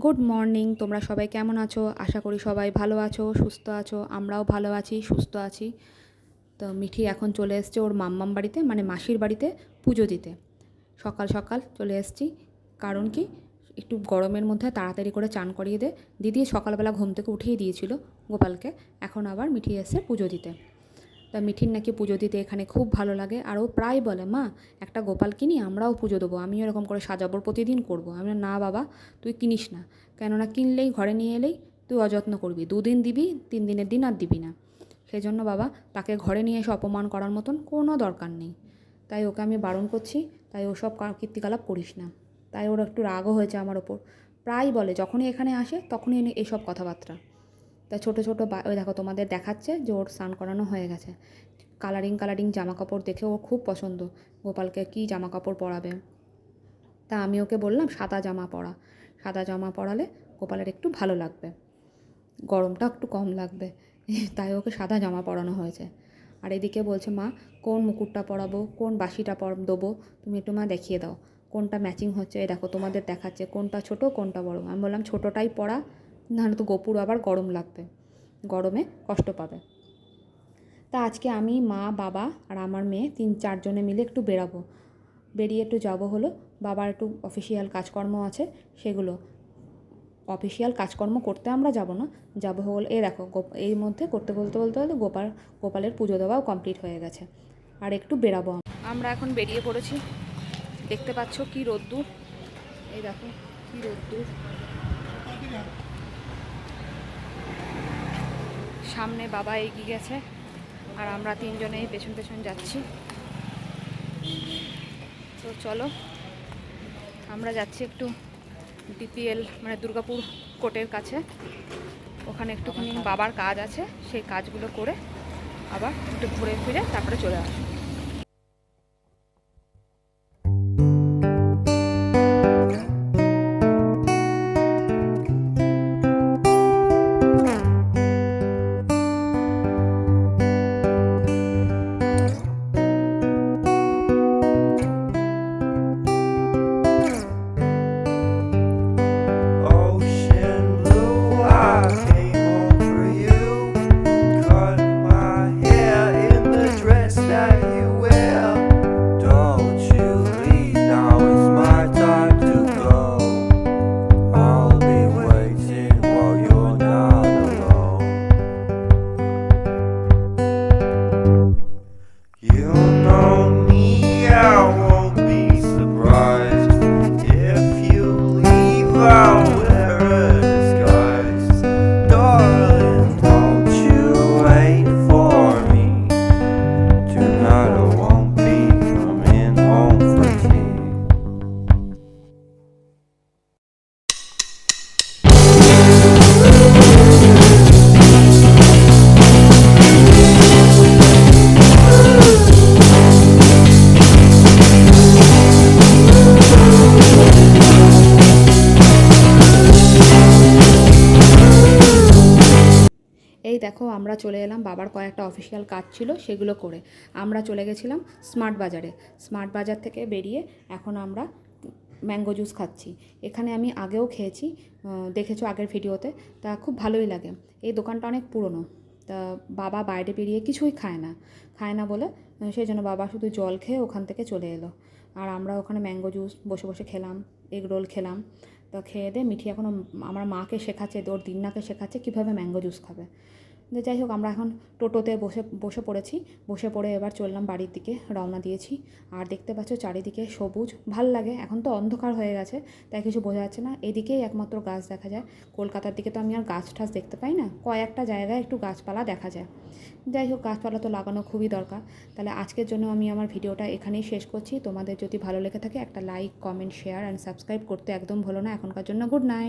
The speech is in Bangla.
Good morning. তোমরা সবাই কেমন আছো? আশা করি সবাই ভালো আছো, সুস্থ আছো। আমরাও ভালো আছি, সুস্থ আছি। তো মিঠি এখন চলে এসছে ওর মাম্মাম বাড়িতে, মানে মাসির বাড়িতে পুজো দিতে। সকাল সকাল চলে এসছি। কারণ কি, একটু গরমের মধ্যে তাড়াতাড়ি করে চান করিয়ে দে। দিদি সকালবেলা ঘুম থেকে উঠিয়ে দিয়েছিল গোপালকে। এখন আবার মিঠি এসছে পুজো দিতে। তা মিঠির নাকি পুজো দিতে এখানে খুব ভালো লাগে। আর ও প্রায় বলে, মা একটা গোপাল কিনি, আমরাও পুজো দেবো, আমিও এরকম করে সাজাবো, প্রতিদিন করবো। আমি না বাবা, তুই কিনিস না, কেননা কিনলেই ঘরে নিয়ে এলেই তুই অযত্ন করবি, 2 দিন দিবি, 3 দিনের দিন আর দিবি না। সেই জন্য বাবা, তাকে ঘরে নিয়ে এসে অপমান করার মতন কোনো দরকার নেই। তাই ওকে আমি বারণ করছি, তাই ওসব কীর্তিকলাপ করিস না। তাই ওর একটু রাগও হয়েছে আমার ওপর। প্রায় বলে, যখনই এখানে আসে তখনই এনে এইসব কথাবার্তা। তা ছোটো ছোটো ওই দেখো তোমাদের দেখাচ্ছে যে ওর স্নান করানো হয়ে গেছে। কালারিং জামা কাপড় দেখে ওর খুব পছন্দ, গোপালকে কী জামা কাপড় পরাবে। তা আমি ওকে বললাম সাদা জামা পরা, সাদা জামা পরালে গোপালের একটু ভালো লাগবে, গরমটা একটু কম লাগবে। তাই ওকে সাদা জামা পরানো হয়েছে। আর এদিকে বলছে, মা কোন মুকুটটা পরাবো, কোন বাসিটা দেবো, তুমি একটু মা দেখিয়ে দাও কোনটা ম্যাচিং হচ্ছে। এই দেখো তোমাদের দেখাচ্ছে কোনটা ছোট কোনটা বড়। আমি বললাম ছোটোটাই পরা, নাহলে তো গোপুর আবার গরম লাগবে, গরমে কষ্ট পাবে। তা আজকে আমি, মা, বাবা আর আমার মেয়ে 3-4 জনে মিলে একটু বেরাবো। বেরিয়ে একটু যাবো হলো, বাবার একটু অফিসিয়াল কাজকর্ম আছে, সেগুলো অফিসিয়াল কাজকর্ম করতে আমরা যাব না, যাবো হলো এ দেখো এর মধ্যে করতে বলতে গোপালের পুজো দেওয়াও কমপ্লিট হয়ে গেছে। আর একটু বেরাবো। আমরা এখন বেরিয়ে পড়েছি। দেখতে পাচ্ছ কি রোদ্দুর, এই দেখো কি রোদ্দুর। সামনে বাবা এগিয়ে গেছে আর আমরা 3 জনেই পেছন পেছন যাচ্ছি। তো চলো, আমরা যাচ্ছি একটু ডিপিএল, মানে দুর্গাপুর কোর্টের কাছে। ওখানে একটুখানি বাবার কাজ আছে, সেই কাজগুলো করে আবার একটু ঘুরে ফিরে তারপরে চলে আসবো। Ocean blue, I came home for you. Cut my hair in the dress that you wear. Don't you leave, now it's my time to go. I'll be waiting while you're not alone. You know me, I won't be surprised if you leave. I'll wear a disguise. Darling, don't you wait for me. Tonight I won't be coming home for tea. এই দেখো আমরা চলে এলাম, বাবার কয়েকটা অফিসিয়াল কাজ ছিল সেগুলো করে আমরা চলে গেছিলাম স্মার্ট বাজারে। স্মার্ট বাজার থেকে বেরিয়ে এখন আমরা ম্যাঙ্গো জুস খাচ্ছি। এখানে আমি আগেও খেয়েছি, দেখেছো আগের ভিডিওতে। তা খুব ভালোই লাগে। এই দোকানটা অনেক পুরনো। তা বাবা বাইরে বেরিয়ে কিছুই খায় না বলে সেই জন্য বাবা শুধু জল খেয়ে ওখান থেকে চলে এলো। আর আমরা ওখানে ম্যাঙ্গো জুস বসে বসে খেলাম, এগ রোল খেলাম। তো খেয়ে দিয়ে মিঠি এখনও আমার মাকে শেখাচ্ছে, ওর দিন্নাকে শেখাচ্ছে কীভাবে ম্যাঙ্গো জুস খাবে। যাই হোক, আমরা এখন টোটোতে বসে পড়েছি। বসে পড়ে এবার চললাম বাড়ির দিকে, রওনা দিয়েছি। আর দেখতে পাচ্ছ চারিদিকে সবুজ, ভাল লাগে। এখন তো অন্ধকার হয়ে গেছে, তাই কিছু বোঝা যাচ্ছে না। এদিকেই একমাত্র গাছ দেখা যায়। কলকাতার দিকে তো আমি আর গাছ ঠাছ দেখতে পাই না, কয়েকটা জায়গায় একটু গাছপালা দেখা যায়। যাই হোক, গাছপালা তো লাগানো খুবই দরকার। তাহলে আজকের জন্য আমি আমার ভিডিওটা এখানেই শেষ করছি। তোমাদের যদি ভালো লেগে থাকে একটা like, comment, share and subscribe করতে একদম ভুলো না। এখনকার জন্য গুড নাইট।